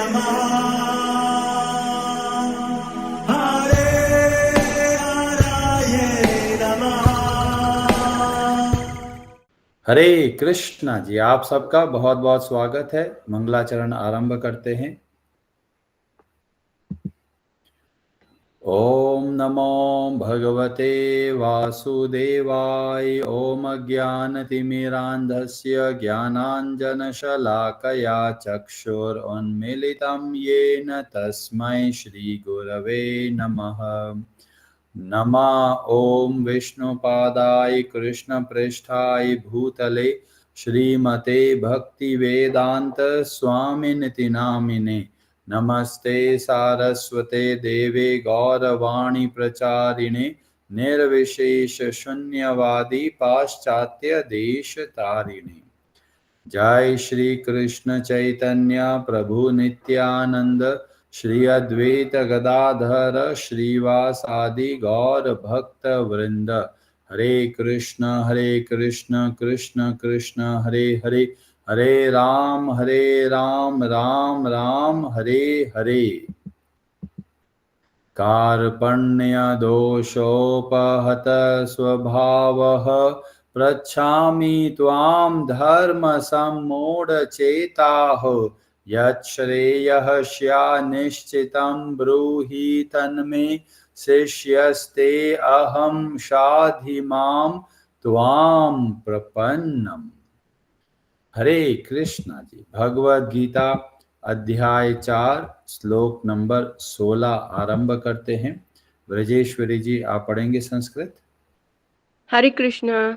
नमः हरे हराये नमः। हरे कृष्णा जी, आप सबका बहुत बहुत स्वागत है। मंगलाचरण आरंभ करते हैं। ओम नमो भगवते वासुदेवाय। ओम अज्ञानतिमिरान्धस्य ज्ञानाञ्जनशलाकया चक्षुरुन्मीलितं येन तस्मै श्रीगुरवे नमः। नमः ओम विष्णुपादाय कृष्णप्रेष्ठाय भूतले श्रीमते भक्तिवेदांत स्वामिनिति नामिने। नमस्ते सारस्वते देवे गौरवाणी प्रचारिणे निर्विशेष शून्यवादी पाश्चात्य देश तारिणे। जय श्री कृष्ण चैतन्य प्रभु नित्यानंद श्री अद्वैत गदाधर श्रीवासादि गौर भक्त वृंद। हरे कृष्ण कृष्ण कृष्ण हरे हरे, हरे राम राम राम हरे हरे। कार्पण्य दोषोपहत स्वभावः पृच्छामि त्वां धर्म सम्मूढचेताः। यच्छ्रेयः स्यान्निश्चितं ब्रूहि तन्मे शिष्यस्ते अहं शाधि मां त्वां प्रपन्नम्। हरे कृष्णा जी। भगवद गीता अध्याय 4 श्लोक नंबर 16 आरंभ करते हैं। ब्रजेश्वरी जी, आप पढ़ेंगे संस्कृत। हरे कृष्ण।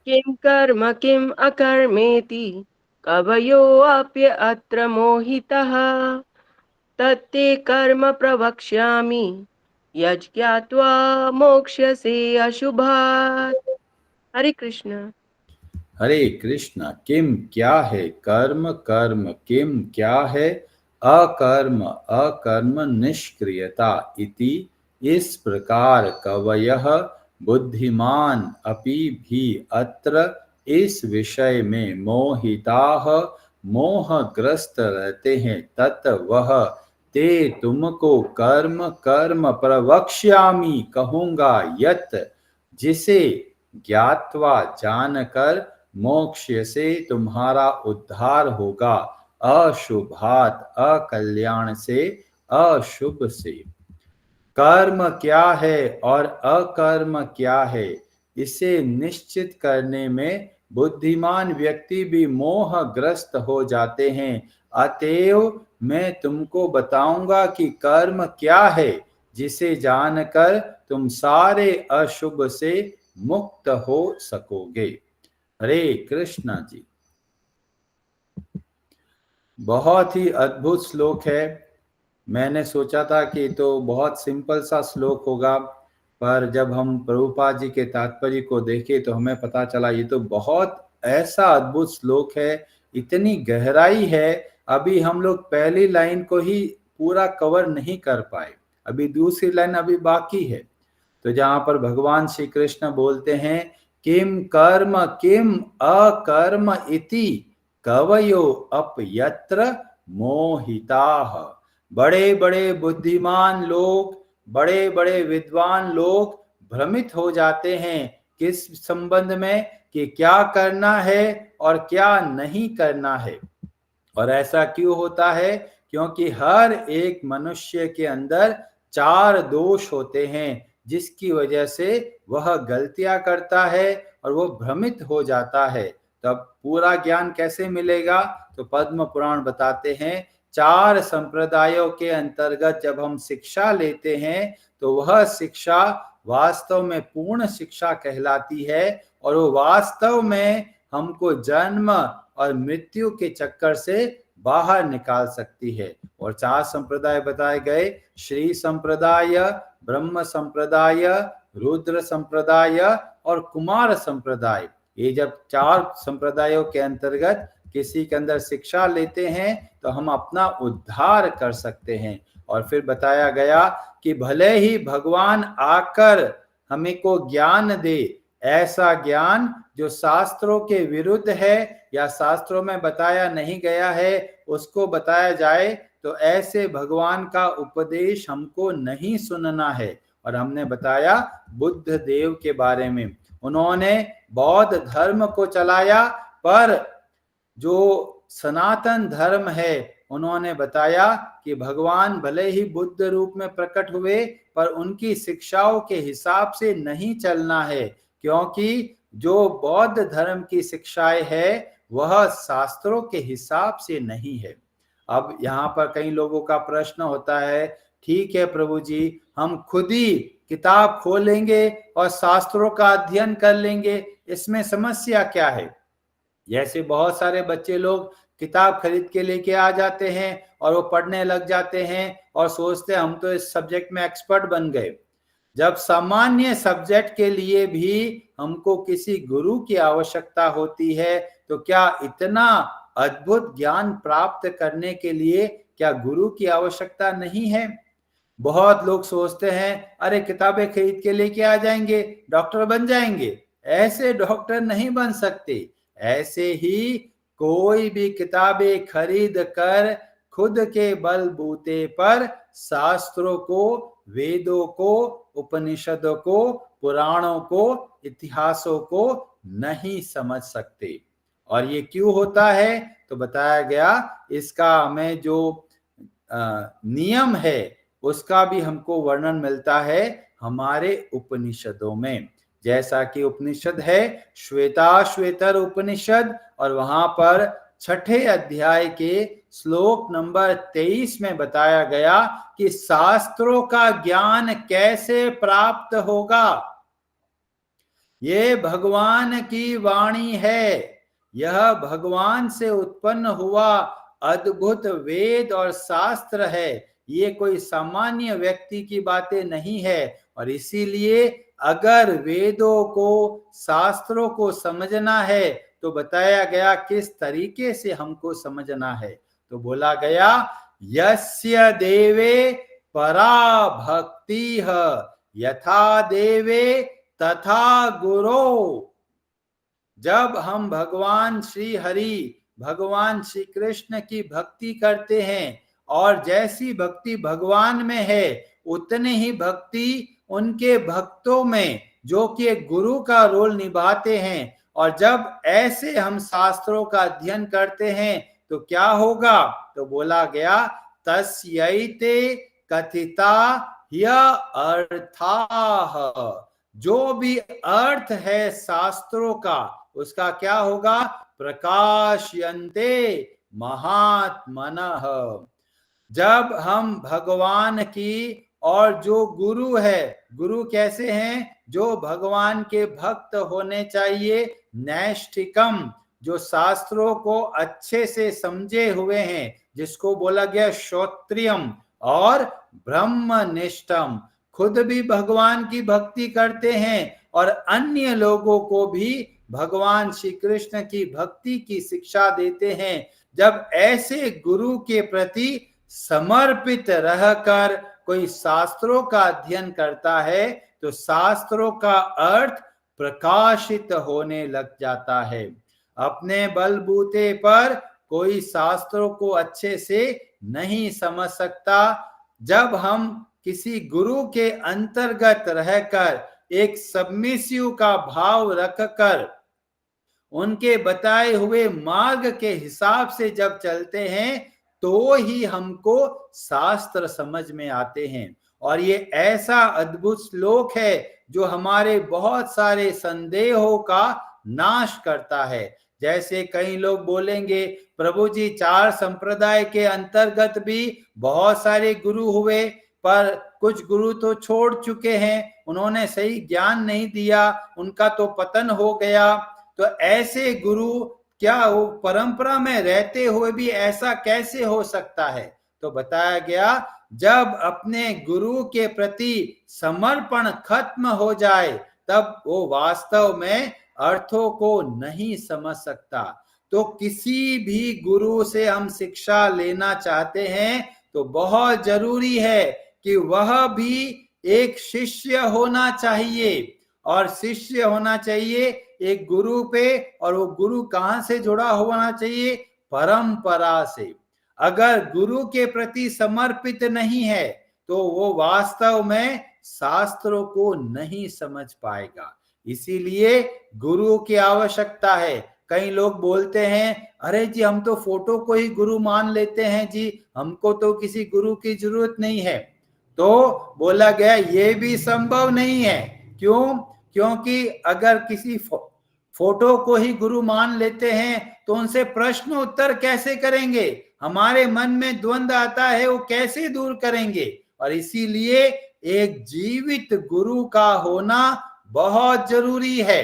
किं कर्म किम अकर्मेति कवयोऽप्य अत्र मोहितः तत्ते कर्म प्रवक्ष्यामि यज्ञात्वा मोक्ष्यसे अशुभात्। हरे कृष्ण। हरे कृष्णा। किम क्या है, कर्म कर्म, किम क्या है, अकर्म अकर्म, निष्क्रियता इति इस प्रकार, कवयः बुद्धिमान अपि भी अत्र इस विषय में, मोहिताः मोहग्रस्त रहते हैं, तत् वह, ते तुमको, कर्म कर्म प्रवक्ष्यामि कहूंगा, यत् जिसे, ज्ञात्वा जानकर, मोक्ष से तुम्हारा उद्धार होगा, अशुभात अकल्याण से, अशुभ से। कर्म क्या है और अकर्म क्या है, इसे निश्चित करने में बुद्धिमान व्यक्ति भी मोहग्रस्त हो जाते हैं। अतएव मैं तुमको बताऊंगा कि कर्म क्या है, जिसे जानकर तुम सारे अशुभ से मुक्त हो सकोगे। हरे कृष्णा जी। बहुत ही अद्भुत श्लोक है। मैंने सोचा था कि तो बहुत सिंपल सा श्लोक होगा, पर जब हम प्रभुपाद जी के तात्पर्य को देखे तो हमें पता चला ये तो बहुत ऐसा अद्भुत श्लोक है, इतनी गहराई है। अभी हम लोग पहली लाइन को ही पूरा कवर नहीं कर पाए, अभी दूसरी लाइन अभी बाकी है। तो जहां पर भगवान श्री कृष्ण बोलते हैं, किम कर्म किम अकर्म इति कवयो अपयत्र मोहिताः। बड़े बड़े बुद्धिमान लोग, बड़े बड़े विद्वान लोग भ्रमित हो जाते हैं किस संबंध में, कि क्या करना है और क्या नहीं करना है। और ऐसा क्यों होता है? क्योंकि हर एक मनुष्य के अंदर 4 दोष होते हैं, जिसकी वजह से वह गलतियां करता है और वो भ्रमित हो जाता है। तब पूरा ज्ञान कैसे मिलेगा? तो पद्म पुराण बताते हैं, 4 संप्रदायों के अंतर्गत जब हम शिक्षा लेते हैं तो वह शिक्षा वास्तव में पूर्ण शिक्षा कहलाती है, और वो वास्तव में हमको जन्म और मृत्यु के चक्कर से बाहर निकाल सकती है। और 4 संप्रदाय बताए गए, श्री संप्रदाय, ब्रह्म संप्रदाय, रुद्र संप्रदाय और कुमार संप्रदाय। ये जब 4 संप्रदायों के अंतर्गत किसी के अंदर शिक्षा लेते हैं तो हम अपना उद्धार कर सकते हैं। और फिर बताया गया कि भले ही भगवान आकर हमें को ज्ञान दे, ऐसा ज्ञान जो शास्त्रों के विरुद्ध है या शास्त्रों में बताया नहीं गया है, उसको बताया जाए तो ऐसे भगवान का उपदेश हमको नहीं सुनना है। और हमने बताया बुद्ध देव के बारे में, उन्होंने बौद्ध धर्म को चलाया, पर जो सनातन धर्म है उन्होंने बताया कि भगवान भले ही बुद्ध रूप में प्रकट हुए पर उनकी शिक्षाओं के हिसाब से नहीं चलना है, क्योंकि जो बौद्ध धर्म की शिक्षाएं है वह शास्त्रों के हिसाब से नहीं है। अब यहाँ पर कई लोगों का प्रश्न होता है, ठीक है प्रभु जी, हम खुद ही किताब खोलेंगे और शास्त्रों का अध्ययन कर लेंगे, इसमें समस्या क्या है? जैसे बहुत सारे बच्चे लोग किताब खरीद के लेके आ जाते हैं और वो पढ़ने लग जाते हैं और सोचते हैं हम तो इस सब्जेक्ट में एक्सपर्ट बन गए। जब सामान्य सब्जेक्ट के लिए भी हमको किसी गुरु की आवश्यकता होती है, तो क्या इतना अद्भुत ज्ञान प्राप्त करने के लिए क्या गुरु की आवश्यकता नहीं है? बहुत लोग सोचते हैं अरे किताबें खरीद के लेके आ जाएंगे, डॉक्टर बन जाएंगे। ऐसे डॉक्टर नहीं बन सकते। ऐसे ही कोई भी किताबें खरीद कर खुद के बलबूते पर शास्त्रों को, वेदों को, उपनिषदों को, पुराणों को, इतिहासों को नहीं समझ सकते। और ये क्यों होता है? तो बताया गया, इसका हमें जो नियम है उसका भी हमको वर्णन मिलता है हमारे उपनिषदों में। जैसा कि उपनिषद है श्वेताश्वेतर उपनिषद, और वहां पर 6ठे अध्याय के श्लोक नंबर 23 में बताया गया कि शास्त्रों का ज्ञान कैसे प्राप्त होगा। ये भगवान की वाणी है, यह भगवान से उत्पन्न हुआ अद्भुत वेद और शास्त्र है, ये कोई सामान्य व्यक्ति की बातें नहीं है। और इसीलिए अगर वेदों को, शास्त्रों को समझना है तो बताया गया किस तरीके से हमको समझना है। तो बोला गया, यस्य देवे परा भक्ति यथा देवे तथा गुरो। जब हम भगवान श्री हरि, भगवान श्री कृष्ण की भक्ति करते हैं और जैसी भक्ति भगवान में है उतनी ही भक्ति उनके भक्तों में, जो कि एक गुरु का रोल निभाते हैं। और जब ऐसे हम शास्त्रों का अध्ययन करते हैं तो क्या होगा? तो बोला गया, तस्यैते कथिता ह्य अर्थाः। जो भी अर्थ है शास्त्रों का उसका क्या होगा? प्रकाशयन्ते महात्मनः। जब हम भगवान की, और जो गुरु है, गुरु कैसे हैं? जो भगवान के भक्त होने चाहिए, नैष्ठिकम, जो शास्त्रों को अच्छे से समझे हुए हैं, जिसको बोला गया श्रोत्रियम, और ब्रह्मनिष्ठम, खुद भी भगवान की भक्ति करते हैं और अन्य लोगों को भी भगवान श्री कृष्ण की भक्ति की शिक्षा देते हैं। जब ऐसे गुरु के प्रति समर्पित रहकर कोई शास्त्रों का अध्ययन करता है तो शास्त्रों का अर्थ प्रकाशित होने लग जाता है। अपने बलबूते पर कोई शास्त्रों को अच्छे से नहीं समझ सकता। जब हम किसी गुरु के अंतर्गत रहकर एक सबमिसिव का भाव रखकर उनके बताए हुए मार्ग के हिसाब से जब चलते हैं तो ही हमको शास्त्र समझ में आते हैं। और ये ऐसा अद्भुत श्लोक है जो हमारे बहुत सारे संदेहों का नाश करता है। जैसे कई लोग बोलेंगे, प्रभु जी 4 संप्रदाय के अंतर्गत भी बहुत सारे गुरु हुए, पर कुछ गुरु तो छोड़ चुके हैं, उन्होंने सही ज्ञान नहीं दिया, उनका तो पतन हो गया। तो ऐसे गुरु क्या वो परंपरा में रहते हुए भी ऐसा कैसे हो सकता है? तो बताया गया, जब अपने गुरु के प्रति समर्पण खत्म हो जाए तब वो वास्तव में अर्थों को नहीं समझ सकता। तो किसी भी गुरु से हम शिक्षा लेना चाहते हैं तो बहुत जरूरी है कि वह भी एक शिष्य होना चाहिए, और शिष्य होना चाहिए एक गुरु पे, और वो गुरु कहां से जुड़ा होना चाहिए? परंपरा से। अगर गुरु के प्रति समर्पित नहीं है तो वो वास्तव में शास्त्रों को नहीं समझ पाएगा। इसीलिए गुरु की आवश्यकता है। कई लोग बोलते हैं, अरे जी हम तो फोटो को ही गुरु मान लेते हैं जी, हमको तो किसी गुरु की जरूरत नहीं है। तो बोला गया ये भी संभव नहीं है। क्यों? क्योंकि अगर किसी फोटो को ही गुरु मान लेते हैं तो उनसे प्रश्न उत्तर कैसे करेंगे? हमारे मन में द्वंद्व आता है, वो कैसे दूर करेंगे? और इसीलिए एक जीवित गुरु का होना बहुत जरूरी है।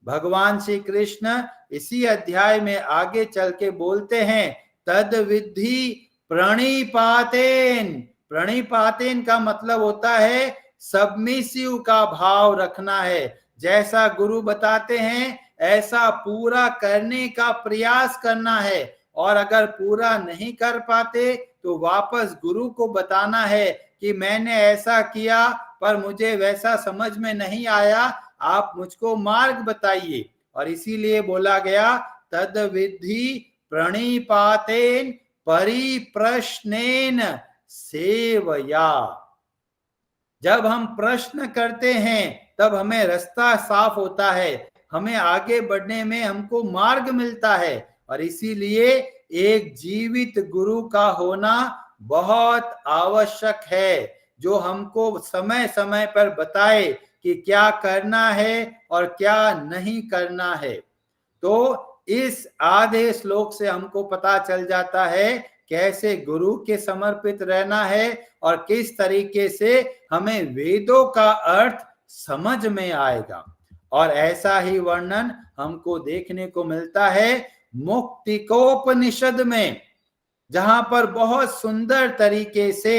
भगवान श्री कृष्ण इसी अध्याय में आगे चल के बोलते हैं, तद विद्धि प्रणिपातेन। प्रणिपातेन का मतलब होता है सबमिसिव का भाव रखना है। जैसा गुरु बताते हैं ऐसा पूरा करने का प्रयास करना है, और अगर पूरा नहीं कर पाते तो वापस गुरु को बताना है कि मैंने ऐसा किया पर मुझे वैसा समझ में नहीं आया, आप मुझको मार्ग बताइए। और इसीलिए बोला गया तद विद्धि प्रणिपातेन परिप्रश्नेन सेवया। जब हम प्रश्न करते हैं तब हमें रास्ता साफ होता है, हमें आगे बढ़ने में हमको मार्ग मिलता है। और इसीलिए एक जीवित गुरु का होना बहुत आवश्यक है, जो हमको समय समय पर बताए कि क्या करना है और क्या नहीं करना है। तो इस आधे श्लोक से हमको पता चल जाता है कैसे गुरु के समर्पित रहना है और किस तरीके से हमें वेदों का अर्थ समझ में आएगा। और ऐसा ही वर्णन हमको देखने को मिलता है मुक्तिकोपनिषद में, जहां पर बहुत सुंदर तरीके से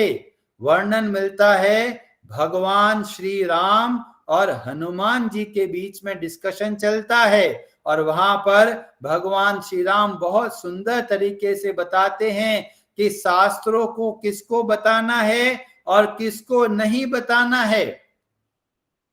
वर्णन मिलता है। भगवान श्री राम और हनुमान जी के बीच में डिस्कशन चलता है, और वहां पर भगवान श्री राम बहुत सुंदर तरीके से बताते हैं कि शास्त्रों को किसको बताना है और किसको नहीं बताना है।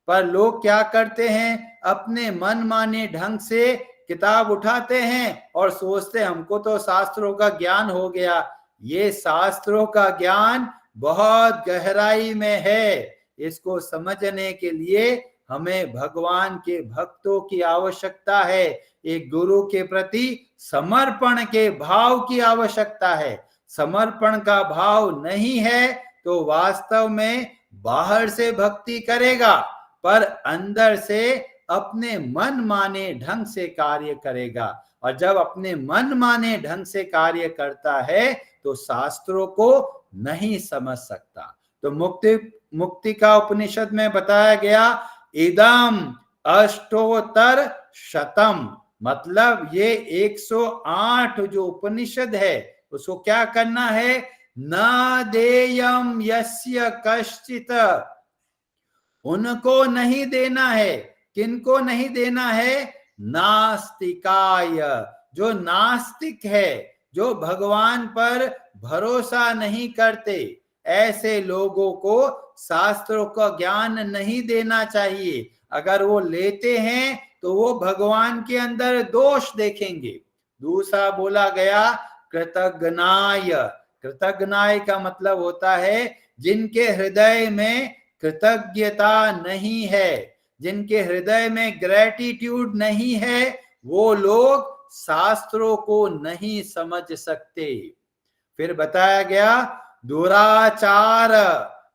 पर लोग क्या करते हैं, अपने मन माने ढंग से किताब उठाते हैं और सोचते हमको तो शास्त्रों का ज्ञान हो गया। ये शास्त्रों का ज्ञान बहुत गहराई में है। इसको समझने के लिए हमें भगवान के भक्तों की आवश्यकता है, एक गुरु के प्रति समर्पण के भाव की आवश्यकता है। समर्पण का भाव नहीं है तो वास्तव में बाहर से भक्ति करेगा पर अंदर से अपने मन माने ढंग से कार्य करेगा। और जब अपने मन माने ढंग से कार्य करता है तो शास्त्रों को नहीं समझ सकता। तो मुक्ति का उपनिषद में बताया गया इदम अष्टोत्तर शतम, मतलब ये 108 जो उपनिषद है उसको क्या करना है, न देयम यस्य कश्चित, उनको नहीं देना है। किनको नहीं देना है? नास्तिकाय, जो नास्तिक है, जो भगवान पर भरोसा नहीं करते, ऐसे लोगों को शास्त्रों का ज्ञान नहीं देना चाहिए। अगर वो लेते हैं तो वो भगवान के अंदर दोष देखेंगे। दूसरा बोला गया कृतज्ञाय। कृतज्ञाय का मतलब होता है जिनके हृदय में कृतज्ञता नहीं है, जिनके हृदय में ग्रेटिट्यूड नहीं है, वो लोग शास्त्रों को नहीं समझ सकते। फिर बताया गया दुराचार,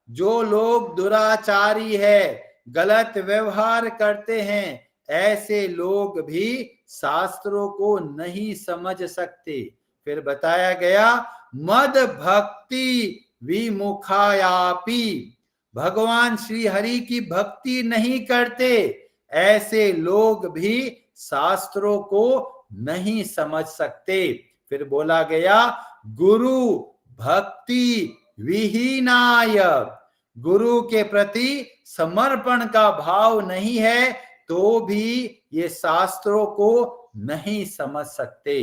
जो लोग दुराचारी है, गलत व्यवहार करते हैं, ऐसे लोग भी शास्त्रों को नहीं समझ सकते। फिर बताया गया मद भक्ति विमुखायापि, भगवान श्री हरि की भक्ति नहीं करते, ऐसे लोग भी शास्त्रों को नहीं समझ सकते। फिर बोला गया गुरु भक्ति विहीनाय, गुरु के प्रति समर्पण का भाव नहीं है तो भी ये शास्त्रों को नहीं समझ सकते।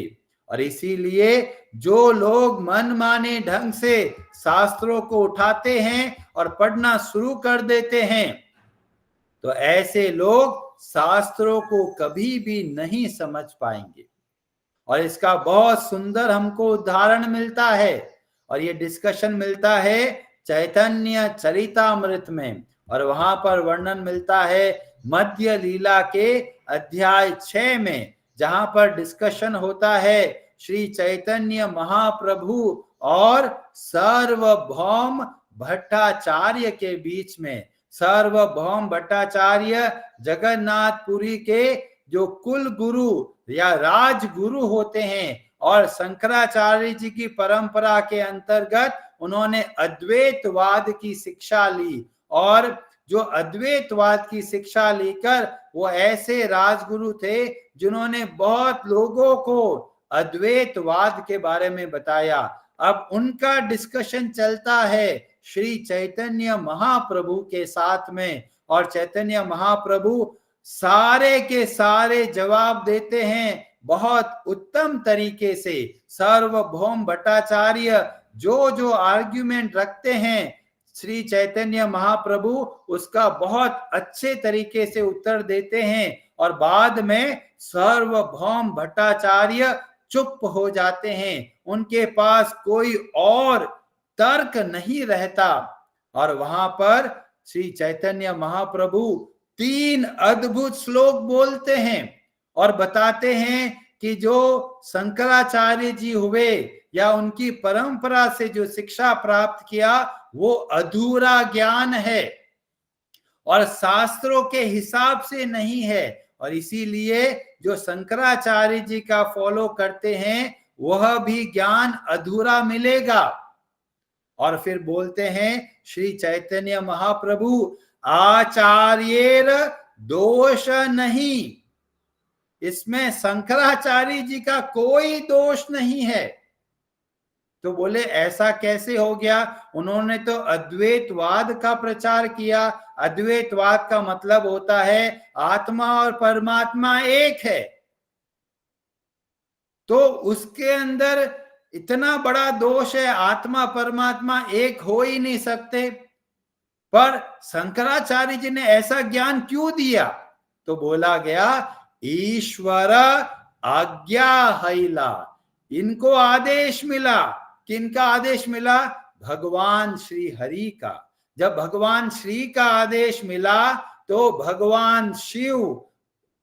और इसीलिए जो लोग मन माने ढंग से शास्त्रों को उठाते हैं और पढ़ना शुरू कर देते हैं तो ऐसे लोग शास्त्रों को कभी भी नहीं समझ पाएंगे। और इसका बहुत सुंदर हमको उदाहरण मिलता है, और ये डिस्कशन मिलता है चैतन्य चरितामृत में, और वहां पर वर्णन मिलता है मध्य लीला के अध्याय 6 में, जहां पर डिस्कशन होता है श्री चैतन्य महाप्रभु और सार्वभौम भट्टाचार्य के बीच में। सार्वभौम भट्टाचार्य जगन्नाथपुरी के जो कुल गुरु या राजगुरु होते हैं, और शंकराचार्य जी की परंपरा के अंतर्गत उन्होंने अद्वैतवाद की शिक्षा ली, और जो अद्वैतवाद की शिक्षा लेकर वो ऐसे राजगुरु थे जिन्होंने बहुत लोगों को अद्वैतवाद के बारे में बताया। अब उनका डिस्कशन चलता है श्री चैतन्य महाप्रभु के साथ में, और चैतन्य महाप्रभु सारे के सारे जवाब देते हैं बहुत उत्तम तरीके से। सार्वभौम भट्टाचार्य जो जो आर्ग्यूमेंट रखते हैं, श्री चैतन्य महाप्रभु उसका बहुत अच्छे तरीके से उत्तर देते हैं, और बाद में सार्वभौम भट्टाचार्य चुप हो जाते हैं, उनके पास कोई और तर्क नहीं रहता। और वहां पर श्री चैतन्य महाप्रभु 3 अद्भुत श्लोक बोलते हैं और बताते हैं कि जो शंकराचार्य जी हुए या उनकी परंपरा से जो शिक्षा प्राप्त किया वो अधूरा ज्ञान है और शास्त्रों के हिसाब से नहीं है, और इसीलिए जो शंकराचार्य जी का फॉलो करते हैं वह भी ज्ञान अधूरा मिलेगा। और फिर बोलते हैं श्री चैतन्य महाप्रभु आचार्येर दोष नहीं, इसमें शंकराचार्य जी का कोई दोष नहीं है। तो बोले ऐसा कैसे हो गया? उन्होंने तो अद्वैतवाद का प्रचार किया। अद्वैतवाद का मतलब होता है आत्मा और परमात्मा एक है, तो उसके अंदर इतना बड़ा दोष है, आत्मा परमात्मा एक हो ही नहीं सकते। पर शंकराचार्य जी ने ऐसा ज्ञान क्यों दिया? तो बोला गया ईश्वर आज्ञा हैला, इनको आदेश मिला। किनका आदेश मिला? भगवान श्री हरि का। जब भगवान श्री का आदेश मिला तो भगवान शिव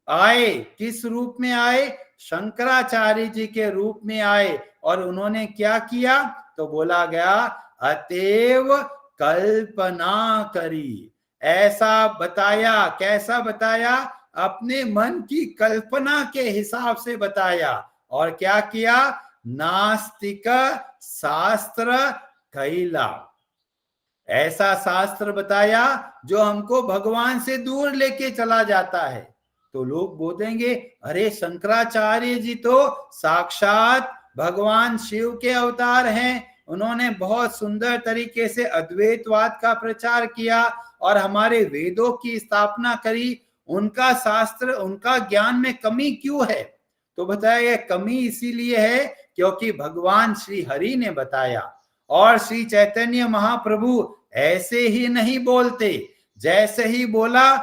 आए। किस रूप में आए? शंकराचार्य जी के रूप में आए। और उन्होंने क्या किया? तो बोला गया अतएव कल्पना करी। ऐसा बताया। कैसा बताया? अपने मन की कल्पना के हिसाब से बताया। और क्या किया? नास्तिक शास्त्र कैला, ऐसा शास्त्र बताया जो हमको भगवान से दूर लेके चला जाता है। तो लोग बोलेंगे अरे शंकराचार्य जी तो साक्षात भगवान शिव के अवतार हैं, उन्होंने बहुत सुंदर तरीके से अद्वैतवाद का प्रचार किया और हमारे वेदों की स्थापना करी, उनका शास्त्र, उनका ज्ञान में कमी क्यों है? तो बताया कमी इसीलिए है क्योंकि भगवान श्री हरि ने बताया। और श्री चैतन्य महाप्रभु ऐसे ही नहीं बोलते, जैसे ही बोला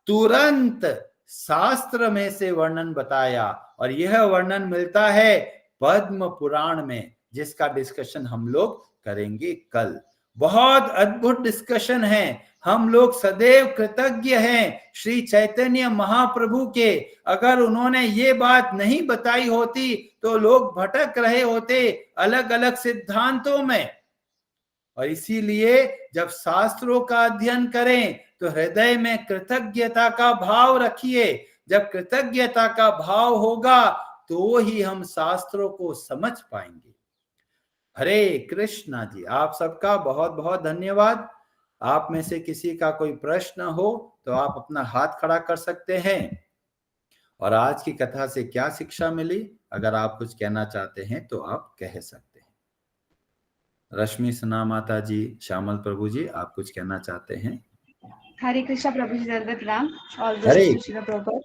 तुरंत शास्त्र में से वर्णन बताया। और यह वर्णन मिलता है पद्म पुराण में, जिसका डिस्कशन हम लोग करेंगे कल। बहुत अद्भुत डिस्कशन है। हम लोग सदैव कृतज्ञ हैं श्री चैतन्य महाप्रभु के। अगर उन्होंने ये बात नहीं बताई होती तो लोग भटक रहे होते अलग अलग सिद्धांतों में। और इसीलिए जब शास्त्रों का अध्ययन करें तो हृदय में कृतज्ञता का भाव रखिए। जब कृतज्ञता का भाव होगा तो ही हम शास्त्रों को समझ पाएंगे। हरे कृष्णा जी, आप सबका बहुत बहुत धन्यवाद। आप में से किसी का कोई प्रश्न हो तो आप अपना हाथ खड़ा कर सकते हैं। और आज की कथा से क्या शिक्षा मिली, अगर आप कुछ कहना चाहते हैं तो आप कह सकते हैं। रश्मि सना माता जी, श्यामल प्रभु जी, आप कुछ कहना चाहते हैं? हरे कृष्णा प्रभु जी, दंडवत प्रणाम। हरे प्रभु।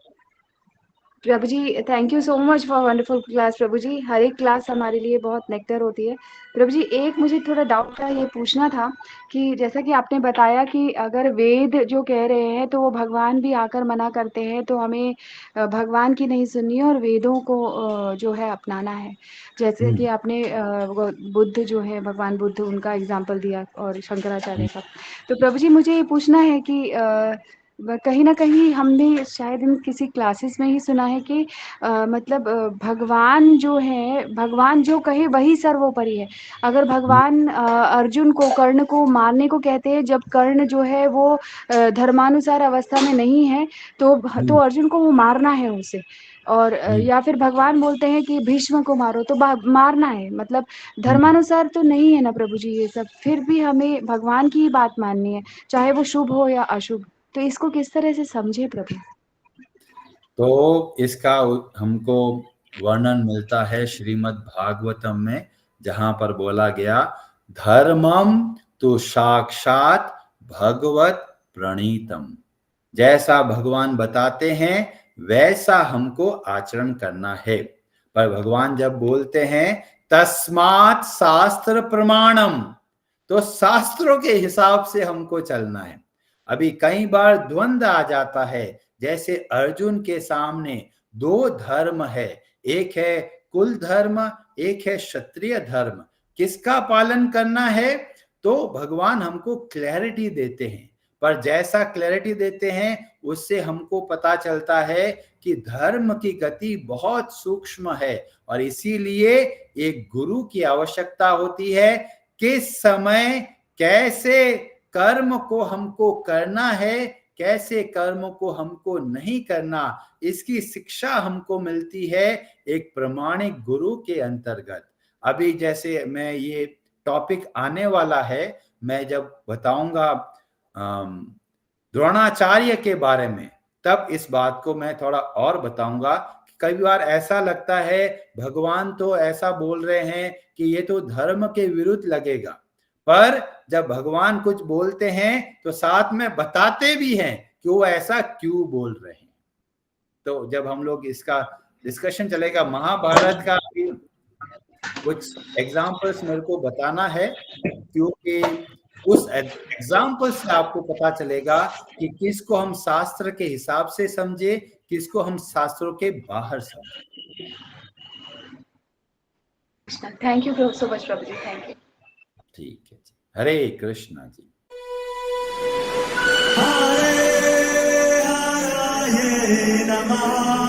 प्रभु जी thank you so much for wonderful class. प्रभु जी हर एक क्लास हमारे लिए बहुत नेक्टर होती है। प्रभु जी एक मुझे थोड़ा डाउट था, ये पूछना था कि जैसा कि आपने बताया कि अगर वेद जो कह रहे हैं तो वो भगवान भी आकर मना करते हैं, तो हमें भगवान की नहीं सुननी है और वेदों को जो है अपनाना है। जैसे कि आपने वो बुद्ध जो है, भगवान बुद्ध, उनका एग्जाम्पल दिया और शंकराचार्य का। तो प्रभु जी मुझे ये पूछना है कि कहीं ना कहीं हमने शायद इन किसी क्लासेस में ही सुना है कि मतलब भगवान जो है, भगवान जो कहे वही सर्वोपरि है। अगर भगवान अर्जुन को, कर्ण को मारने को कहते हैं जब कर्ण जो है वो धर्मानुसार अवस्था में नहीं है, तो अर्जुन को वो मारना है उसे। और या फिर भगवान बोलते हैं कि भीष्म को मारो, तो मारना है। मतलब धर्मानुसार तो नहीं है ना प्रभु जी ये सब, फिर भी हमें भगवान की ही बात माननी है, चाहे वो शुभ हो या अशुभ। तो इसको किस तरह से समझे प्रभु? तो इसका हमको वर्णन मिलता है श्रीमद् भागवतम में, जहां पर बोला गया धर्मम तो साक्षात भगवत प्रणीतम। जैसा भगवान बताते हैं वैसा हमको आचरण करना है। पर भगवान जब बोलते हैं तस्मात् शास्त्र प्रमाणम, तो शास्त्रों के हिसाब से हमको चलना है। अभी कई बार द्वंद्व आ जाता है, जैसे अर्जुन के सामने दो धर्म है, एक है कुल धर्म, एक है क्षत्रिय धर्म, किसका पालन करना है? तो भगवान हमको क्लैरिटी देते हैं, पर जैसा क्लैरिटी देते हैं उससे हमको पता चलता है कि धर्म की गति बहुत सूक्ष्म है और इसीलिए एक गुरु की आवश्यकता होती है। किस समय कैसे कर्म को हमको करना है, कैसे कर्म को हमको नहीं करना, इसकी शिक्षा हमको मिलती है एक प्रामाणिक गुरु के अंतर्गत। अभी जैसे मैं ये टॉपिक आने वाला है, मैं जब बताऊंगा द्रोणाचार्य के बारे में, तब इस बात को मैं थोड़ा और बताऊंगा। कई बार ऐसा लगता है भगवान तो ऐसा बोल रहे हैं कि ये तो धर्म के विरुद्ध लगेगा, पर जब भगवान कुछ बोलते हैं तो साथ में बताते भी हैं कि वो ऐसा क्यों बोल रहे हैं। तो जब हम लोग इसका डिस्कशन चलेगा, महाभारत का कुछ एग्जाम्पल्स मेरे को बताना है, क्योंकि उस एग्जाम्पल से आपको पता चलेगा कि किसको हम शास्त्र के हिसाब से समझे, किसको हम शास्त्रों के बाहर समझे। थैंक यू सो मच प्रभु जी, थैंक यू। ठीक है जी, हरे कृष्णा जी। हरे हरे नमः।